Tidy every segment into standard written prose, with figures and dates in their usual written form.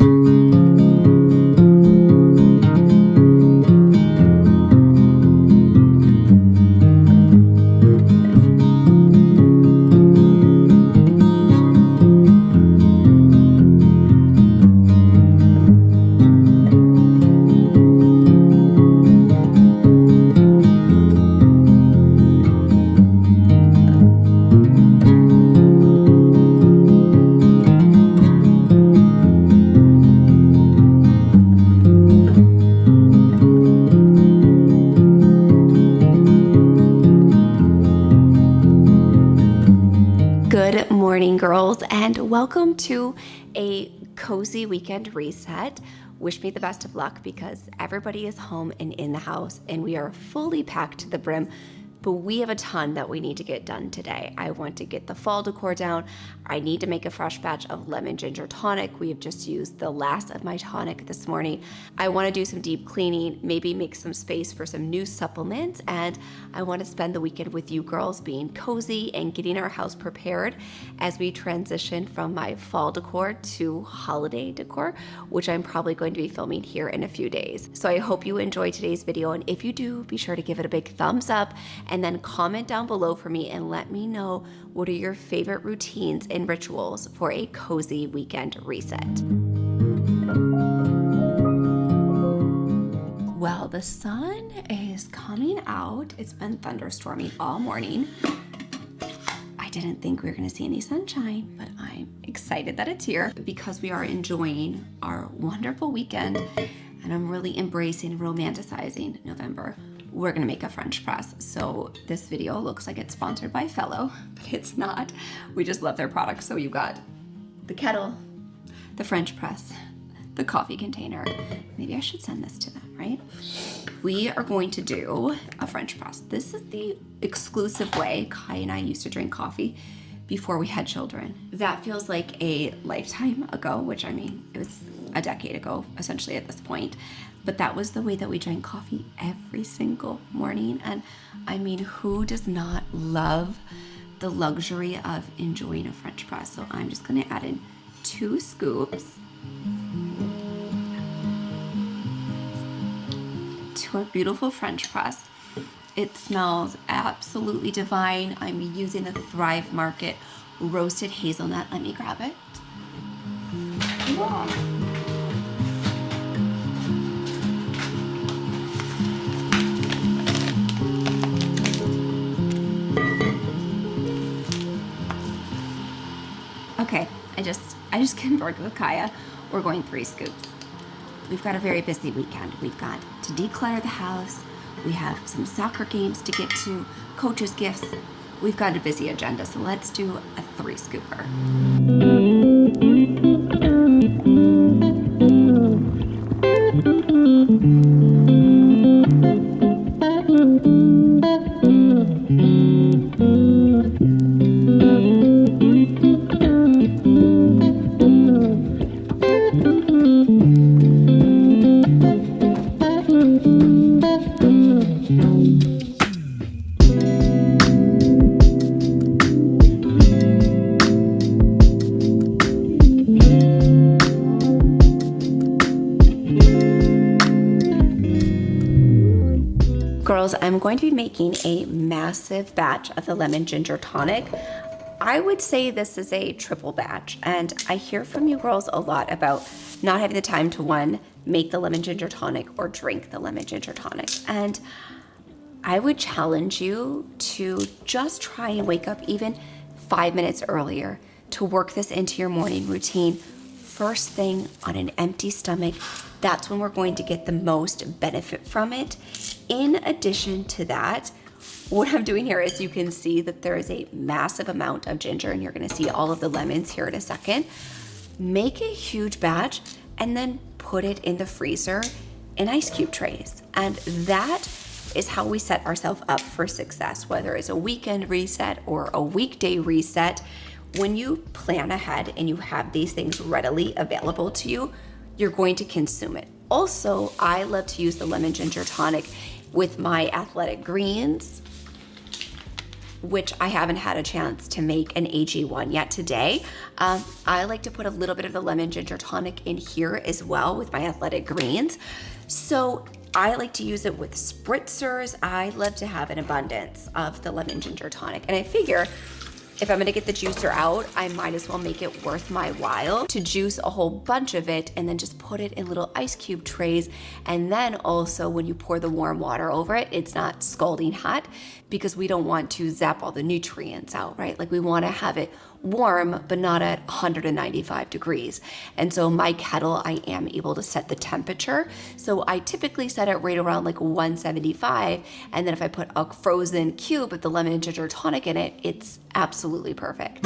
Good morning, girls, and welcome to a cozy weekend reset. Wish me the best of luck because everybody is home and in the house and we are fully packed to the brim, but we have a ton that we need to get done today. I want to get the fall decor down. I need to make a fresh batch of lemon ginger tonic. We have just used the last of my tonic this morning. I want to do some deep cleaning, maybe make some space for some new supplements, and I want to spend the weekend with you girls being cozy and getting our house prepared as we transition from my fall decor to holiday decor, which I'm probably going to be filming here in a few days. So I hope you enjoy today's video, and if you do, be sure to give it a big thumbs up and then comment down below for me and let me know what are your favorite routines and rituals for a cozy weekend reset. Well, the sun is coming out. It's been thunderstorming all morning. I didn't think we were going to see any sunshine, but I'm excited that it's here because we are enjoying our wonderful weekend and I'm really embracing, romanticizing November. We're gonna make a French press. So this video looks like it's sponsored by Fellow, but it's not. We just love their products. So you got the kettle, the French press, the coffee container. Maybe I should send this to them, right? We are going to do a French press. This is the exclusive way Kai and I used to drink coffee before we had children. That feels like a lifetime ago, which I mean, it was a decade ago, essentially at this point. But that was the way that we drank coffee every single morning. And I mean, who does not love the luxury of enjoying a French press? So I'm just gonna add in 2 scoops to our beautiful French press. It smells absolutely divine. I'm using the Thrive Market roasted hazelnut. Let me grab it. Wow. Okay, I just confirmed with Kaya. We're going 3 scoops. We've got a very busy weekend. We've got to declutter the house. We have some soccer games to get to, coaches' gifts. We've got a busy agenda, so let's do a 3 scooper. Girls, I'm going to be making a massive batch of the lemon ginger tonic. I would say this is a triple batch, and I hear from you girls a lot about not having the time to, one, make the lemon ginger tonic or drink the lemon ginger tonic. And I would challenge you to just try and wake up even 5 minutes earlier to work this into your morning routine. First thing on an empty stomach, that's when we're going to get the most benefit from it. In addition to that, what I'm doing here is you can see that there is a massive amount of ginger, and you're gonna see all of the lemons here in a second. Make a huge batch and then put it in the freezer in ice cube trays. And that is how we set ourselves up for success, whether it's a weekend reset or a weekday reset. When you plan ahead and you have these things readily available to you, you're going to consume it. Also, I love to use the lemon ginger tonic with my athletic greens, which I haven't had a chance to make an AG one yet today. I like to put a little bit of the lemon ginger tonic in here as well with my athletic greens. So I like to use it with spritzers. I love to have an abundance of the lemon ginger tonic. And I figure if I'm gonna get the juicer out, I might as well make it worth my while to juice a whole bunch of it and then just put it in little ice cube trays. And then also when you pour the warm water over it, it's not scalding hot, because we don't want to zap all the nutrients out, right? Like we wanna have it warm, but not at 195 degrees. And so my kettle, I am able to set the temperature. So I typically set it right around like 175. And then if I put a frozen cube with the lemon and ginger tonic in it, it's absolutely perfect.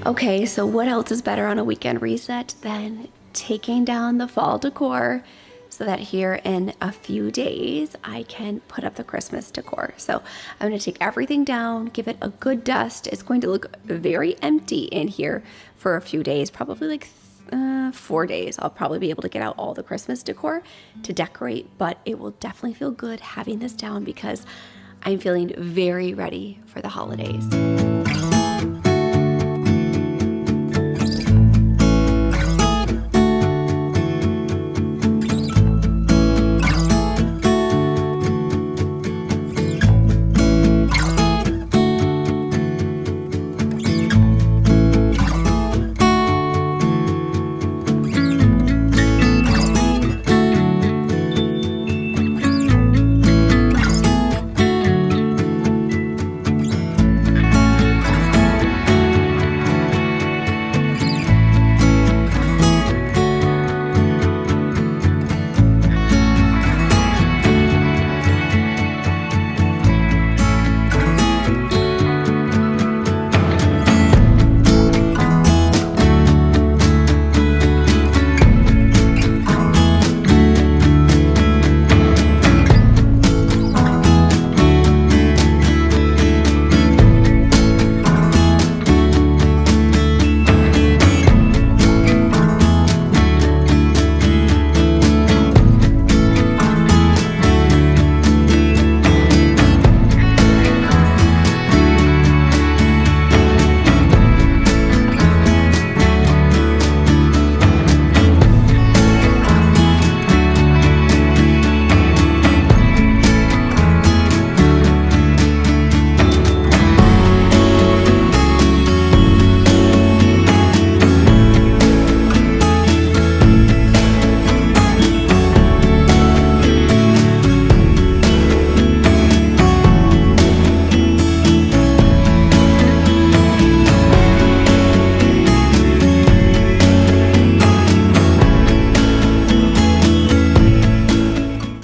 Okay, so what else is better on a weekend reset than taking down the fall decor so that here in a few days I can put up the Christmas decor. So I'm gonna take everything down, give it a good dust. It's going to look very empty in here for a few days, probably like 4 days. I'll probably be able to get out all the Christmas decor to decorate, but it will definitely feel good having this down because I'm feeling very ready for the holidays.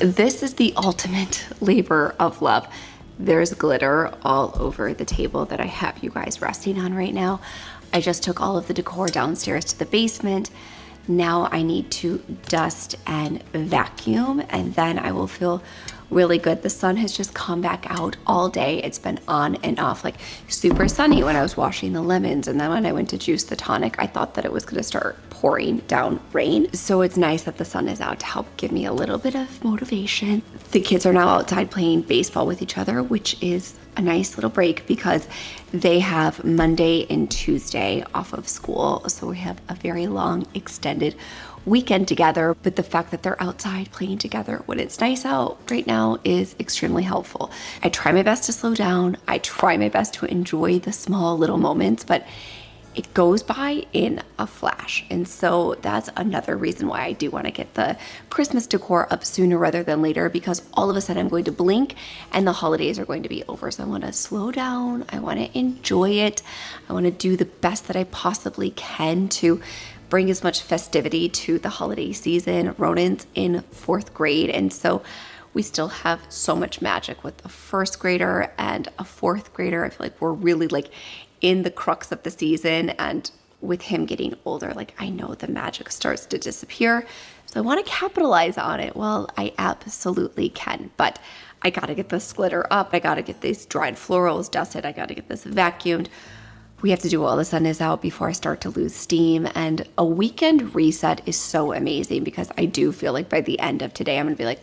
This is the ultimate labor of love. There's glitter all over the table that I have you guys resting on right now. I just took all of the decor downstairs to the basement. Now I need to dust and vacuum, and then I will feel really good. The sun has just come back out all day. It's been on and off, like super sunny when I was washing the lemons. And then when I went to juice the tonic, I thought that it was gonna start pouring down rain. So it's nice that the sun is out to help give me a little bit of motivation. The kids are now outside playing baseball with each other, which is a nice little break because they have Monday and Tuesday off of school. So we have a very long extended weekend together, but the fact that they're outside playing together when it's nice out right now is extremely helpful. I try my best to slow down. I try my best to enjoy the small little moments, but it goes by in a flash. And so that's another reason why I do want to get the Christmas decor up sooner rather than later, because all of a sudden I'm going to blink and the holidays are going to be over. So I want to slow down. I want to enjoy it. I want to do the best that I possibly can to bring as much festivity to the holiday season. Ronan's in 4th grade, and so we still have so much magic with a 1st grader and a 4th grader. I feel like we're really like in the crux of the season, and with him getting older, like I know the magic starts to disappear. So I want to capitalize on it. Well, I absolutely can, but I got to get the splitter up. I got to get these dried florals dusted. I got to get this vacuumed. We have to do while the sun is out before I start to lose steam. And a weekend reset is so amazing because I do feel like by the end of today, I'm gonna be like,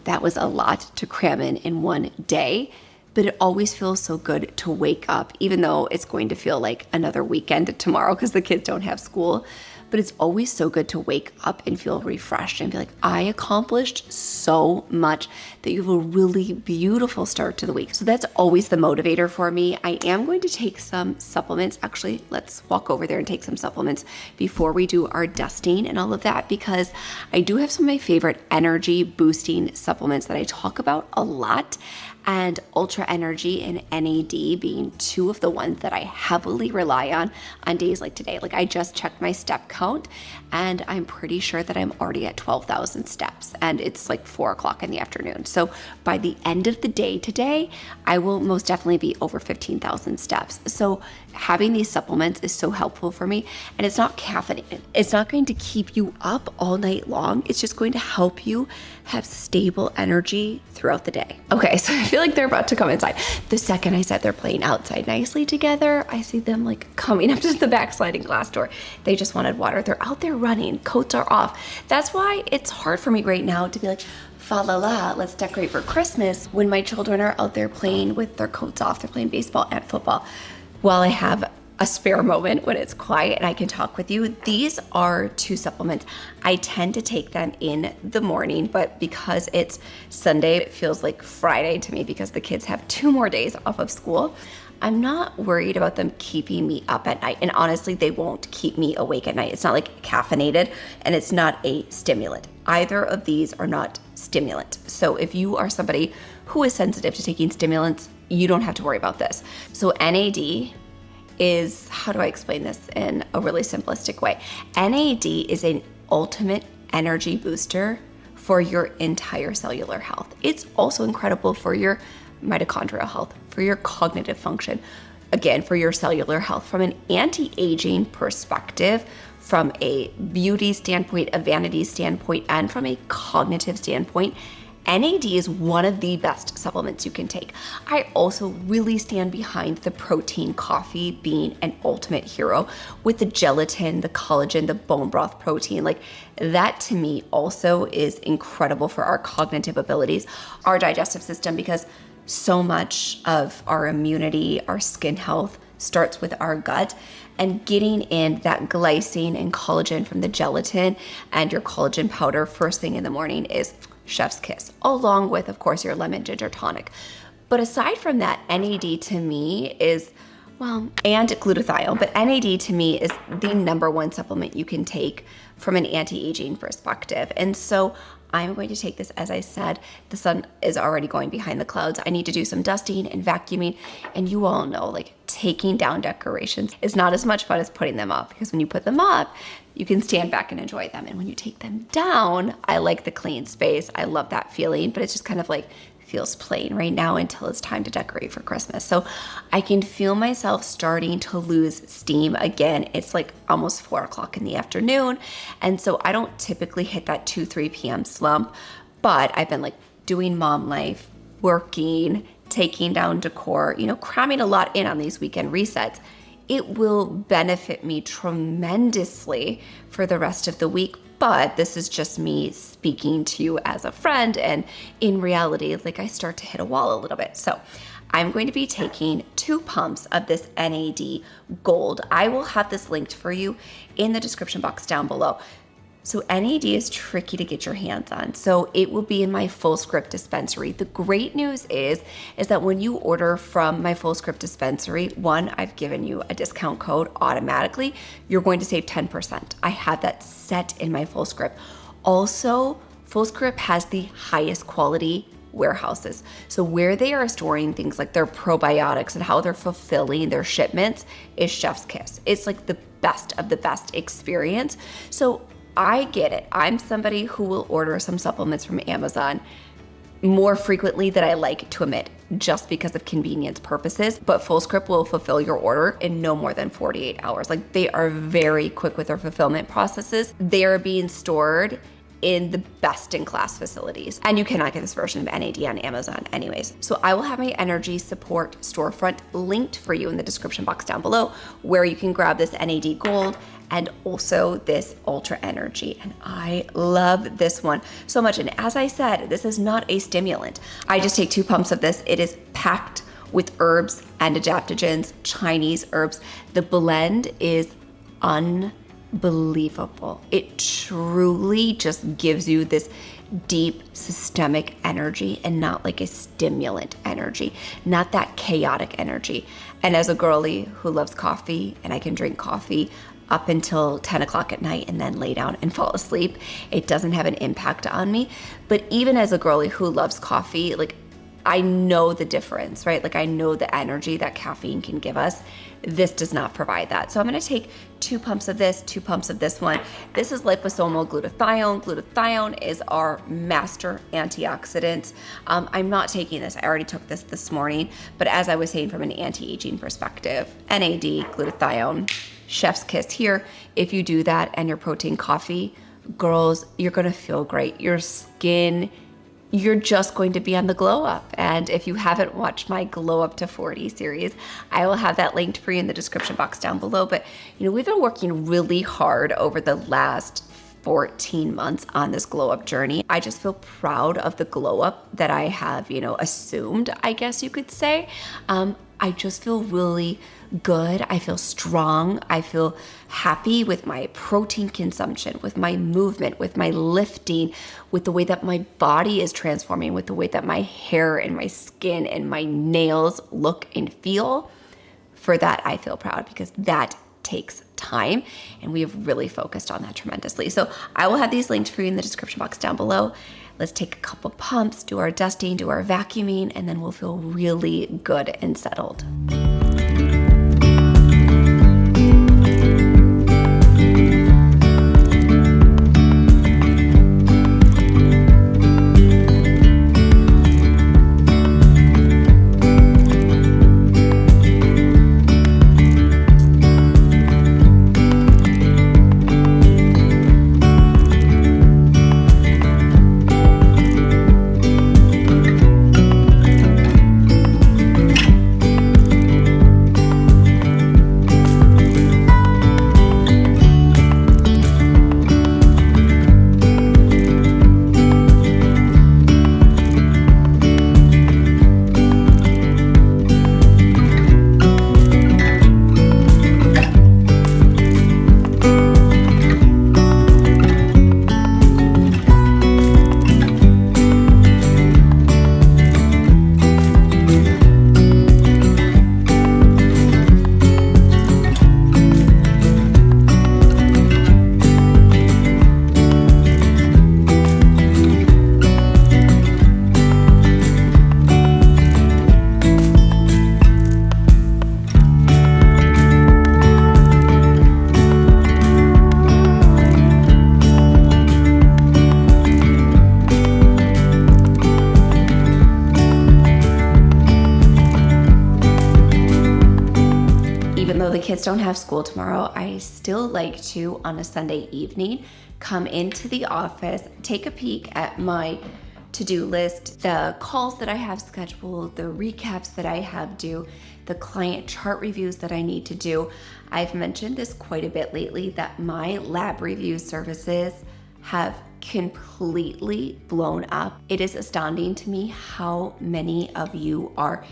that was a lot to cram in one day. But it always feels so good to wake up, even though it's going to feel like another weekend tomorrow because the kids don't have school. But it's always so good to wake up and feel refreshed and be like, I accomplished so much, that you have a really beautiful start to the week. So that's always the motivator for me. I am going to take some supplements. Actually, let's walk over there and take some supplements before we do our dusting and all of that, because I do have some of my favorite energy boosting supplements that I talk about a lot. And Ultra Energy and NAD being two of the ones that I heavily rely on days like today. Like I just checked my step count and I'm pretty sure that I'm already at 12,000 steps and it's like 4 o'clock in the afternoon. So by the end of the day today, I will most definitely be over 15,000 steps. So having these supplements is so helpful for me, and it's not caffeinated. It's not going to keep you up all night long. It's just going to help you have stable energy throughout the day. Okay, so I feel like they're about to come inside. The second I said they're playing outside nicely together, I see them like coming up to the back sliding glass door. They just wanted water. They're out there running, coats are off. That's why it's hard for me right now to be like, fa la la, let's decorate for Christmas when my children are out there playing with their coats off. They're playing baseball and football. While I have a spare moment when it's quiet and I can talk with you, these are 2 supplements. I tend to take them in the morning, but because it's Sunday, it feels like Friday to me because the kids have 2 more days off of school. I'm not worried about them keeping me up at night. And honestly, they won't keep me awake at night. It's not like caffeinated and it's not a stimulant. Either of these are not stimulant. So if you are somebody who is sensitive to taking stimulants, you don't have to worry about this. So NAD is, how do I explain this in a really simplistic way? NAD is an ultimate energy booster for your entire cellular health. It's also incredible for your mitochondrial health, for your cognitive function, again, for your cellular health. From an anti-aging perspective, from a beauty standpoint, a vanity standpoint, and from a cognitive standpoint, NAD is one of the best supplements you can take. I also really stand behind the protein coffee being an ultimate hero with the gelatin, the collagen, the bone broth protein. Like that to me also is incredible for our cognitive abilities, our digestive system, because so much of our immunity, our skin health starts with our gut, and getting in that glycine and collagen from the gelatin and your collagen powder first thing in the morning is chef's kiss, along with, of course, your lemon ginger tonic. But aside from that, NAD to me is, well, and glutathione, but NAD to me is the #1 supplement you can take from an anti-aging perspective. And so I'm going to take this, as I said, the sun is already going behind the clouds. I need to do some dusting and vacuuming. And you all know, like, taking down decorations is not as much fun as putting them up, because when you put them up, you can stand back and enjoy them. And when you take them down, I like the clean space. I love that feeling, but it's just kind of like, feels plain right now until it's time to decorate for Christmas. So I can feel myself starting to lose steam again. It's like almost 4 o'clock in the afternoon. And so I don't typically hit that 2-3 p.m. slump, but I've been like doing mom life, working, taking down decor, cramming a lot in on these weekend resets, it will benefit me tremendously for the rest of the week. But this is just me speaking to you as a friend. And in reality, I start to hit a wall a little bit. So I'm going to be taking 2 pumps of this NAD Gold. I will have this linked for you in the description box down below. So NAD is tricky to get your hands on. So it will be in my Full Script dispensary. The great news is that when you order from my Full Script dispensary, one, I've given you a discount code automatically. You're going to save 10%. I have that set in my Full Script. Also, Full Script has the highest quality warehouses. So where they are storing things like their probiotics and how they're fulfilling their shipments is chef's kiss. It's like the best of the best experience. So I get it. I'm somebody who will order some supplements from Amazon more frequently than I like to admit, just because of convenience purposes. But Full Script will fulfill your order in no more than 48 hours. They are very quick with their fulfillment processes. They are being stored in the best in class facilities. And you cannot get this version of NAD on Amazon anyways. So I will have my energy support storefront linked for you in the description box down below, where you can grab this NAD Gold and also this Ultra Energy. And I love this one so much. And as I said, this is not a stimulant. I just take 2 pumps of this. It is packed with herbs and adaptogens, Chinese herbs. The blend is unbelievable. It truly just gives you this deep systemic energy and not like a stimulant energy, not that chaotic energy. And as a girly who loves coffee, and I can drink coffee up until 10 o'clock at night and then lay down and fall asleep, it doesn't have an impact on me. But even as a girly who loves coffee, I know the difference, right? I know the energy that caffeine can give us. This does not provide that. So I'm gonna take 2 pumps of this, 2 pumps of this one. This is liposomal glutathione. Glutathione is our master antioxidant. I'm not taking this. I already took this morning, but as I was saying, from an anti-aging perspective, NAD, glutathione, chef's kiss here. If you do that and your protein coffee, girls, you're gonna feel great. Your skin, you're just going to be on the glow up. And if you haven't watched my Glow Up to 40 series, I will have that linked for you in the description box down below. But we've been working really hard over the last 14 months on this glow up journey. I just feel proud of the glow up that I have, assumed, I guess you could say. I just feel really good. I feel strong. I feel happy with my protein consumption, with my movement, with my lifting, with the way that my body is transforming, with the way that my hair and my skin and my nails look and feel. For that, I feel proud, because that takes time, and we have really focused on that tremendously. So I will have these linked for you in the description box down below. Let's take a couple pumps, do our dusting, do our vacuuming, and then we'll feel really good and settled. Kids don't have school tomorrow, I still like to, on a Sunday evening, come into the office, take a peek at my to-do list, the calls that I have scheduled, the recaps that I have due, the client chart reviews that I need to do. I've mentioned this quite a bit lately that my lab review services have completely blown up. It is astounding to me how many of you are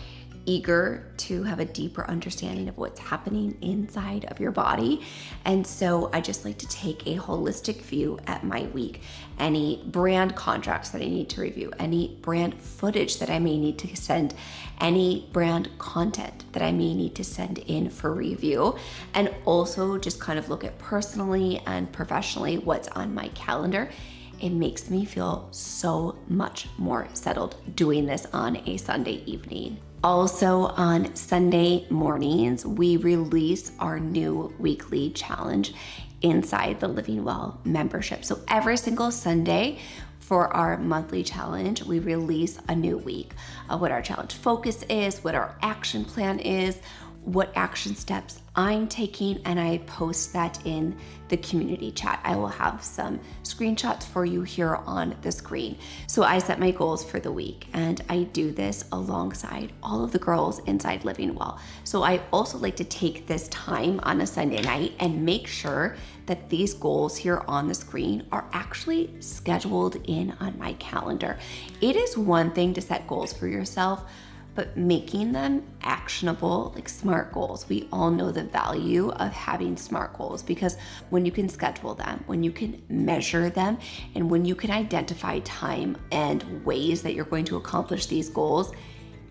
eager to have a deeper understanding of what's happening inside of your body. And so I just like to take a holistic view at my week. Any brand contracts that I need to review, any brand footage that I may need to send, any brand content that I may need to send in for review, and also just kind of look at personally and professionally what's on my calendar. It makes me feel so much more settled doing this on a Sunday evening. Also on Sunday mornings, we release our new weekly challenge inside the Living Well membership. So every single Sunday for our monthly challenge, we release a new week of what our challenge focus is, what our action plan is, what action steps I'm taking, and I post that in the community chat. I will have some screenshots for you here on the screen. So I set my goals for the week, and I do this alongside all of the girls inside Living Well. So I also like to take this time on a Sunday night and make sure that these goals here on the screen are actually scheduled in on my calendar. It is one thing to set goals for yourself, but making them actionable, like SMART goals. We all know the value of having SMART goals, because when you can schedule them, when you can measure them, and when you can identify time and ways that you're going to accomplish these goals,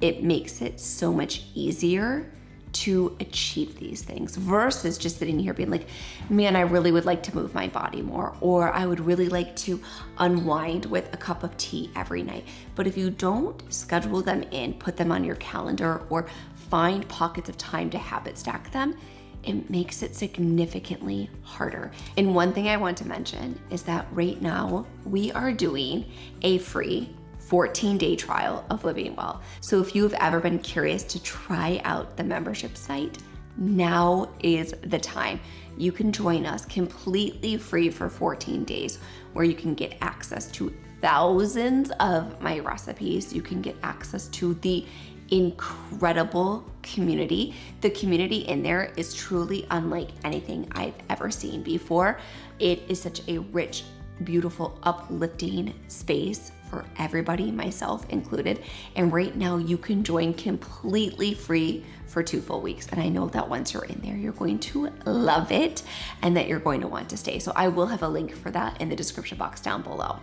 it makes it so much easier to achieve these things versus just sitting here being like, man, I really would like to move my body more, or I would really like to unwind with a cup of tea every night. But if you don't schedule them in, put them on your calendar, or find pockets of time to habit stack them, it makes it significantly harder. And one thing I want to mention is that right now we are doing a free 14-day trial of Living Well. So if you've ever been curious to try out the membership site, now is the time. You can join us completely free for 14 days, where you can get access to thousands of my recipes. You can get access to the incredible community. The community in there is truly unlike anything I've ever seen before. It is such a rich, beautiful, uplifting space for everybody, myself included. And right now you can join completely free for 2 full weeks. And I know that once you're in there, you're going to love it and that you're going to want to stay. So I will have a link for that in the description box down below.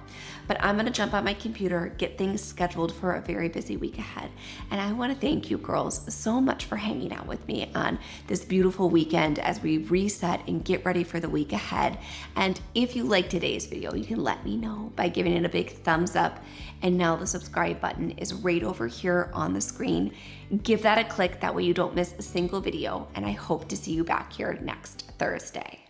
But I'm gonna jump on my computer, get things scheduled for a very busy week ahead. And I wanna thank you girls so much for hanging out with me on this beautiful weekend as we reset and get ready for the week ahead. And if you like today's video, you can let me know by giving it a big thumbs up. And now the subscribe button is right over here on the screen. Give that a click, that way you don't miss a single video. And I hope to see you back here next Thursday.